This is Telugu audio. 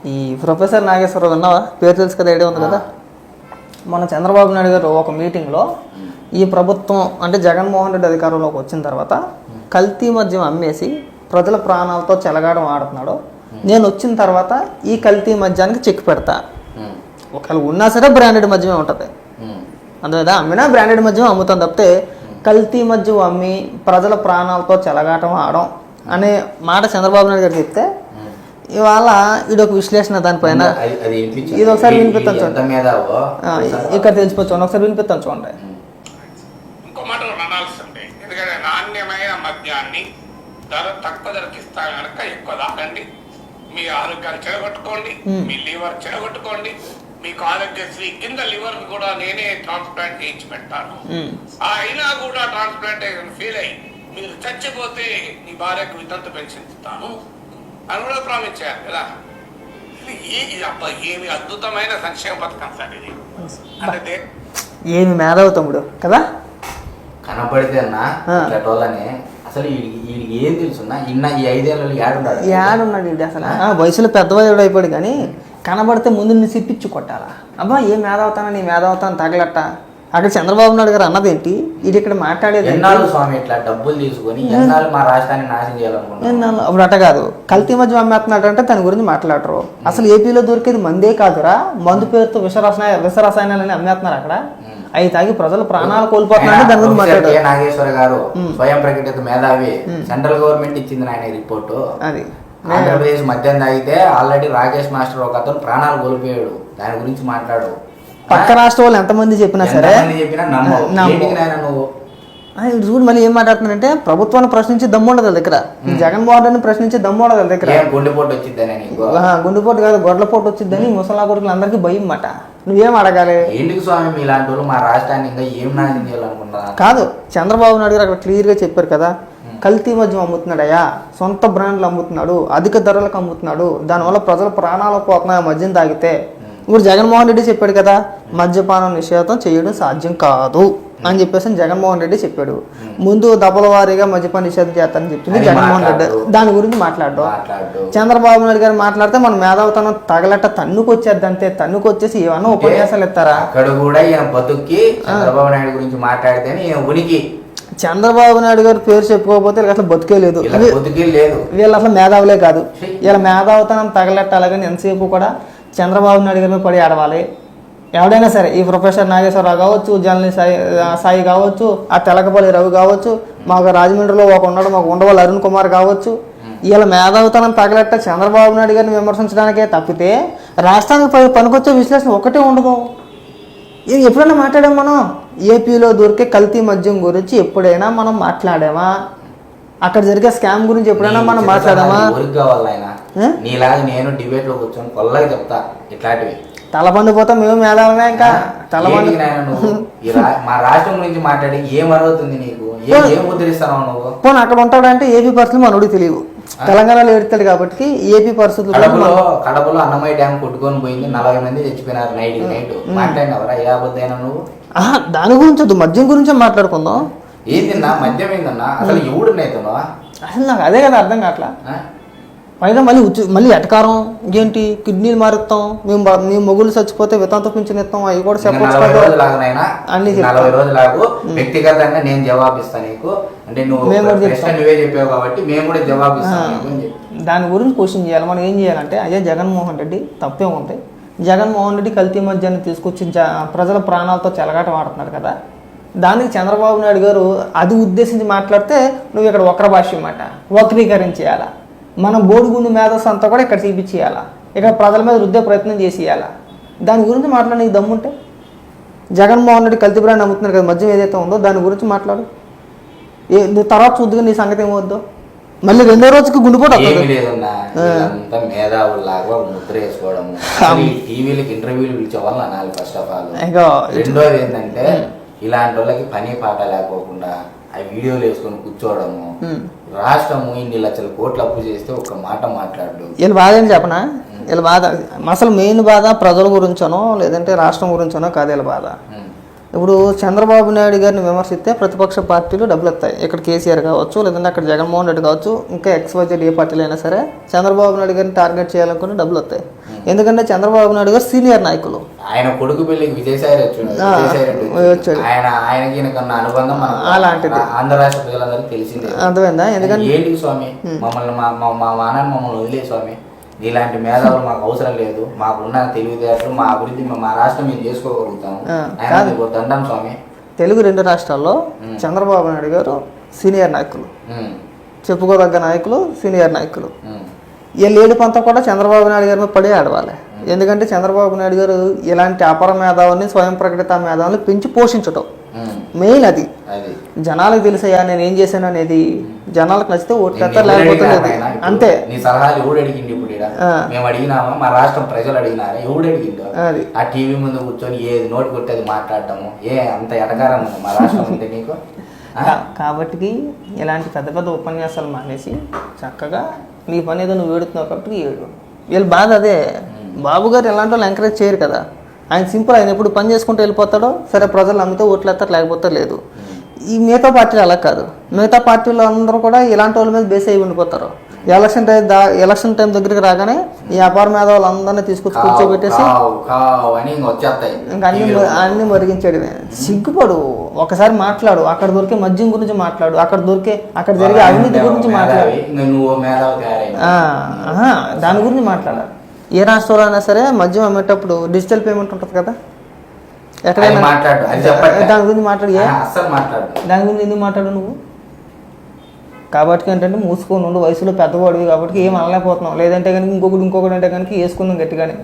ఈ ప్రొఫెసర్ నాగేశ్వరరావు విన్నావా? పేరు తెలుసు కదా, ఐడియా ఉంది కదా. మన చంద్రబాబు నాయుడు గారు ఒక మీటింగ్లో ఈ ప్రభుత్వం అంటే జగన్మోహన్ రెడ్డి అధికారంలోకి వచ్చిన తర్వాత కల్తీ మద్యం అమ్మేసి ప్రజల ప్రాణాలతో చెలగాడం ఆడుతున్నాడు. నేను వచ్చిన తర్వాత ఈ కల్తీ మద్యానికి చెక్ పెడతా, ఒకవేళ ఉన్నా సరే బ్రాండెడ్ మద్యమే ఉంటుంది, అందువల్ల అమ్మినా బ్రాండెడ్ మద్యం అమ్ముతాం తప్పితే కల్తీ మద్యం అమ్మి ప్రజల ప్రాణాలతో చెలగాటం ఆడడం అనే మాట చంద్రబాబు నాయుడు గారు చెప్తే ఇవాళ ఇది ఒక విశ్లేషణ దానిపైన. ఇది ఒకసారి వినిపిస్తాను చూడండి, ఇక్కడ తెలిసిపోవచ్చు, ఒకసారి వినిపిస్తాను చూడండి. ఇంకో మాట అనాల్సిందే, ఎందుకంటే నాణ్యమైన మద్యాన్ని ధర తక్కువ ధరకి ఇస్తా కనుక ఎక్కువ తాగండి, మీ ఆరోగ్యాన్ని చెడగొట్టుకోండి, మీ లివర్ చెడగొట్టుకోండి. మీకు ఆరోగ్యశ్రీ కింద లివర్ కూడా నేనే ట్రాన్స్ప్లాంట్ చేయించి పెట్టాను, అయినా కూడా ట్రాన్స్ప్లాంటేషన్ ఫెయిల్ అయ్యి మీరు చచ్చిపోతే మీ భార్యకు వితంతు పెన్షన్ ఇస్తాను అని కూడా ప్రామిస్ చేయాలి కదా. ఇది అబ్బా ఏమి అద్భుతమైన సంక్షేమ పథకం సార్ ఇది. అంటే ఏమి మేధావి తమ్ముడు కదా, కనపడితే అన్నా అసలు వీడికి ఏం తెలుసున్నా ఇన్న ఈ 5 ఏళ్ళలో ఏడున్నాడు వీడు అసలు. వయసులో పెద్దవాడు అయిపోయాడు కానీ కనబడితే ముందు నీ సిప్పిచ్చి కొట్టాలా. అబ్బా ఏ మేధావుతానా నీ మేధావుతాను తగలట్ట. అక్కడ చంద్రబాబు నాయుడు గారు అన్నది ఏంటి, ఇది ఇక్కడ మాట్లాడేది ఎన్నాళ్ళు స్వామి ఇట్లా డబ్బులు తీసుకొని ఎన్నాళ్ళు మా రాష్ట్రాన్ని నాశనం చేయాలనుకుంటున్నాను. అప్పుడు అట్ట కాదు, కల్తీ మద్యం అమ్మేస్తున్నాడు అంటే దాని గురించి మాట్లాడరు. అసలు ఏపీలో దొరికేది మందే కాదురా, మందు పేరుతో విషరసాయనాలని అమ్మేస్తున్నారు అక్కడ, అవి తాగి ప్రజలు ప్రాణాలు కోల్పోతున్నారు. దాని గురించి మాట్లాడారు. నాగేశ్వర గారు స్వయం ప్రకటిత మేధావి, సెంట్రల్ గవర్నమెంట్ ఇచ్చింది ఆయన రిపోర్టు. అది ఆంధ్రప్రదేశ్ మద్యం తాగితే ఆల్రెడీ రాకేష్ మాస్టర్ ఒక అతను ప్రాణాలు కోల్పోయాడు, దాని గురించి మాట్లాడు. పక్క రాష్ట్ర వాళ్ళు ఎంతమంది చెప్పినా సరే చూడు మళ్ళీ ఏం మాట్లాడుతున్నారంటే ప్రభుత్వాన్ని ప్రశ్నించి దమ్ము ఉండదు దగ్గర, జగన్మోహన్ రెడ్డిని ప్రశ్నించి దమ్ము ఉండదు దగ్గర. గుండెపోటు వచ్చిందని, గుండెపోటు కాదు గొడ్లపోటు వచ్చిందని ముసలా కొడుకులు అందరికీ భయం మాట. నువ్వేం అడగాలి? ఎందుకు స్వామి మీలాంటి వాళ్ళు మా రాష్ట్రాన్ని ఇంకా ఏం నాశనం చేయాలనుకుంటున్నా? కాదు, చంద్రబాబు నాయుడు గారు అక్కడ క్లియర్గా చెప్పారు కదా, కల్తీ మద్యం అమ్ముతున్నాడయ్యా, సొంత బ్రాండ్లు అమ్ముతున్నాడు, అధిక ధరలకు అమ్ముతున్నాడు, దానివల్ల ప్రజల ప్రాణాలు పోతున్నాయి మద్యం తాగితే. ఇప్పుడు జగన్మోహన్ రెడ్డి చెప్పాడు కదా, మద్యపానం నిషేధం చేయడం సాధ్యం కాదు అని చెప్పేసి జగన్మోహన్ రెడ్డి చెప్పాడు. ముందు దశల వారీగా మద్యపాన నిషేధం చేస్తానని చెప్పింది జగన్మోహన్ రెడ్డి, దాని గురించి మాట్లాడడం. చంద్రబాబు నాయుడు గారు మాట్లాడితే మన మేధావుతనం తగలట తన్నుకొచ్చేది అంతే, తన్నుకొచ్చేసి ఏమన్నా ఉపన్యాసాలు ఇస్తారా? అక్కడ కూడా ఈయన బతుక్కి చంద్రబాబు నాయుడు గురించి మాట్లాడితేనే ఈయన ఉనికి. చంద్రబాబు నాయుడు గారు పేరు చెప్పుకోకపోతే అసలు బతికే లేదు, వీళ్ళు అసలు మేధావులే కాదు. వీళ్ళ మేధావుతనం తగలెట్టాలి కానీ ఎంతసేపు కూడా చంద్రబాబు నాయుడు గారి మీద పడి ఆడవాలి. ఎవడైనా సరే, ఈ ప్రొఫెసర్ నాగేశ్వరరావు కావచ్చు, జర్నలిస్ట్ సాయి కావచ్చు, ఆ తెలకపల్లి రవి కావచ్చు, మాకు రాజమండ్రిలో ఒక ఉన్నాడు మాకు ఉండవల్లి అరుణ్ కుమార్ కావచ్చు, వీళ్ళ మేధావుతనం తగలెట్ట చంద్రబాబు నాయుడు గారిని విమర్శించడానికే తప్పితే రాష్ట్రానికి పనికొచ్చే విశ్లేషణ ఒకటే ఉండదు. ఎప్పుడైనా మాట్లాడాం మనం? ఏపీలో దొరికే కల్తీ మద్యం గురించి ఎప్పుడైనా మనం మాట్లాడామా? అక్కడ జరిగే స్కామ్ గురించి ఎప్పుడైనా మనం మాట్లాడామా? నేను డిబేట్ లో కూర్చొని కొల్లగా చెప్తా ఇట్లాంటివి. తల పండిపోతాం మేము మేధావులమే. ఇంకా తలపండి మా రాష్ట్రం గురించి మాట్లాడి ఏం అరుగుతుంది నీకు, ఏం ఉద్ధరిస్తావు నువ్వు? పోనీ అక్కడ ఉంటాడంటే ఏపీ పరిస్థితులు మనోడికి తెలియవు, తెలంగాణలో ఏడుతాడు కాబట్టి ఏపీ పరిస్థితులు. కడపలో అన్నమయ్య డ్యామ్ కొట్టుకొని పోయింది, 40 మంది చచ్చిపోయినారు నైట్. మాట్లాడినవరా ఏ అబద్ధైనా నువ్వు? దాని గురించి వద్దు, మద్యం గురించే మాట్లాడుకుందాం. ఏందన్నా మద్యం ఏందన్నా? అసలు ఎవడున్నాయితున్నా? అసలు నాకు అదే కదా అర్థం కావట్లా. పైగా మళ్ళీ ఎటకారం ఏంటి, కిడ్నీలు మారుస్తాం, మేము మొగుళ్ళు చచ్చిపోతే వితంతు పింఛన్ ఇస్తాం, అవి కూడా చెప్పచ్చు. 40 రోజులకు వ్యక్తిగతంగా నేను జవాబిస్తాను నీకు, అంటే నువ్వే చెప్పావు కాబట్టి మేము కూడా జవాబిస్తాం. దాని గురించి క్వశ్చన్ చేయాలి. మనం ఏం చేయాలంటే అదే జగన్మోహన్ రెడ్డి తప్పే ఉంది. జగన్మోహన్ రెడ్డి కల్తీ మద్యాన్ని తీసుకొచ్చి ప్రజల ప్రాణాలతో చెలగాట వాడుతున్నాడు కదా, దానికి చంద్రబాబు నాయుడు గారు అది ఉద్దేశించి మాట్లాడితే నువ్వు ఇక్కడ వక్ర భాష్యం మాట వక్రీకరించేయాలా. మన బోడిగుండు మేధస్సు అంతా కూడా ఇక్కడ చూపించేయాలా, ఇక్కడ ప్రజల మీద రుద్దే ప్రయత్నం చేసేయాలా. దాని గురించి మాట్లాడి నీకు దమ్ముంటే జగన్మోహన్ రెడ్డి కల్తీ బ్రాండ్ అమ్ముతున్నారు కదా, మద్యం ఏదైతే ఉందో దాని గురించి మాట్లాడు. నువ్వు తర్వాత చూద్దుగా నీ సంగతి ఏమవుద్దో. మళ్ళీ 2వ రోజుకి గుండెపోటు మేధావులాగా ముద్ర వేసుకోవడము, టీవీలకి ఇంటర్వ్యూలు పిలిచే వల్ల అనాలి ఫస్ట్ ఆఫ్ ఆల్. రెండోది ఏంటంటే ఇలాంటి వాళ్ళకి పని పాట లేకోకుండా ఆ వీడియోలు వేసుకొని కూర్చోవడము. రాష్ట్రము ఇన్ని లక్షల కోట్లు అప్పు చేస్తే ఒక మాట మాట్లాడు. వీళ్ళ బాధ ఏం చెప్పనా? వీళ్ళ బాధ అసలు మెయిన్ బాధ ప్రజల గురించనో లేదంటే రాష్ట్రం గురించనో కాదు వీళ్ళ బాధ. ఇప్పుడు చంద్రబాబు నాయుడు గారిని విమర్శిస్తే ప్రతిపక్ష పార్టీలు డబ్బులు వస్తాయి. ఇక్కడ కేసీఆర్ కావచ్చు, లేదంటే అక్కడ జగన్మోహన్ రెడ్డి కావచ్చు, ఇంకా XYZ ఏ పార్టీలు అయినా సరే చంద్రబాబు నాయుడు గారిని టార్గెట్ చేయాలనుకుని డబ్బులు వస్తాయి. ఎందుకంటే చంద్రబాబు నాయుడు గారు సీనియర్ నాయకులు. ఆయన కొడుకు పెళ్లికి విజయసాయి వచ్చాడు. ఆయనకి కన్నా అనుబంధం అలాంటిది ఆంధ్ర రాష్ట్ర ప్రజలందరికీ తెలిసిందే. అర్థమైందా? ఎందుకంటే ఏంటి స్వామి మమ్మల్ని మా నాన్న మమ్మల్ని వదిలే స్వామి, ఇలాంటి మేధావులు మాకు అవసరం లేదు, మాకున్న తెలివితేటలు మా అభివృద్ధి మా రాష్ట్రం మేము చేసుకోగలుగుతాము దండం స్వామి. తెలుగు 2 రాష్ట్రాల్లో చంద్రబాబు నాయుడు గారు సీనియర్ నాయకులు, చెప్పుకోదగ్గ నాయకులు, సీనియర్ నాయకులు. వీళ్ళు ఏడుపంతా కూడా చంద్రబాబు నాయుడు గారి మీద పడే ఆడవాలి. ఎందుకంటే చంద్రబాబు నాయుడు గారు ఇలాంటి అపర మేధావుల్ని, స్వయం ప్రకటిత మేధావుల్ని పెంచి పోషించటం మెయిన్. అది జనాలకు తెలుసయ్యా నేను ఏం చేశాను అనేది. జనాలకు నచ్చితే ఓట్లేస్తారు, లేకపోతే లేదు, అంతే. నీ సలహాలు ఎవడు అడిగింది? ఇప్పుడు మేము అడిగినామా? మా రాష్ట్రం ప్రజలు అడిగినారా? ఎవడు అడిగిందో? అది ఆ టీవీ ముందు కూర్చొని ఏది నోటి కొట్టేది మాట్లాడటము అంత ఎటకారం ఉంది మా రాష్ట్రం ఉంటే నీకు. కాబట్టి ఇలాంటి పెద్ద పెద్ద ఉపన్యాసాలు మానేసి చక్కగా నీ పని ఏదో నువ్వు ఏడుతున్నావు కాబట్టి ఏడు. వీళ్ళ బాధ అదే. బాబు గారు ఎలాంటి వాళ్ళు ఎంకరేజ్ చేయరు కదా. ఆయన సింపుల్, ఆయన ఎప్పుడు పని చేసుకుంటూ వెళ్ళిపోతాడో సరే, ప్రజలు నమ్మితే ఓట్లు వేస్తారు, లేకపోతే లేదు. ఈ మిగతా పార్టీలు అలా కాదు. మిగతా పార్టీలు అందరూ కూడా ఇలాంటి వాళ్ళ మీద బేస్ అయి ఉండిపోతారు. ఎలక్షన్ టైం దగ్గరికి రాగానే ఈ అపార మేధావులు అందరినీ తీసుకొచ్చి కూర్చోబెట్టేసి ఇంకా అన్ని మరిగించడమే. సిగ్గుపడు, ఒకసారి మాట్లాడు. అక్కడ దొరికే మద్యం గురించి మాట్లాడు, అక్కడ జరిగే అవినీతి గురించి మాట్లాడు, దాని గురించి మాట్లాడాలి. ఏ రాష్ట్రంలో అయినా సరే మద్యం అమ్మేటప్పుడు డిజిటల్ పేమెంట్ ఉంటుంది కదా, ఎక్కడైనా దాని గురించి మాట్లాడు. దాని గురించి ఎందుకు మాట్లాడు నువ్వు? కాబట్టి ఏంటంటే మూసుకొని ఉండు, వయసులో పెద్దవాడివి కాబట్టి ఏం అనలేకపోతున్నావు. లేదంటే కనుక ఇంకొకటి అంటే కనుక వేసుకుందాం గట్టిగానే.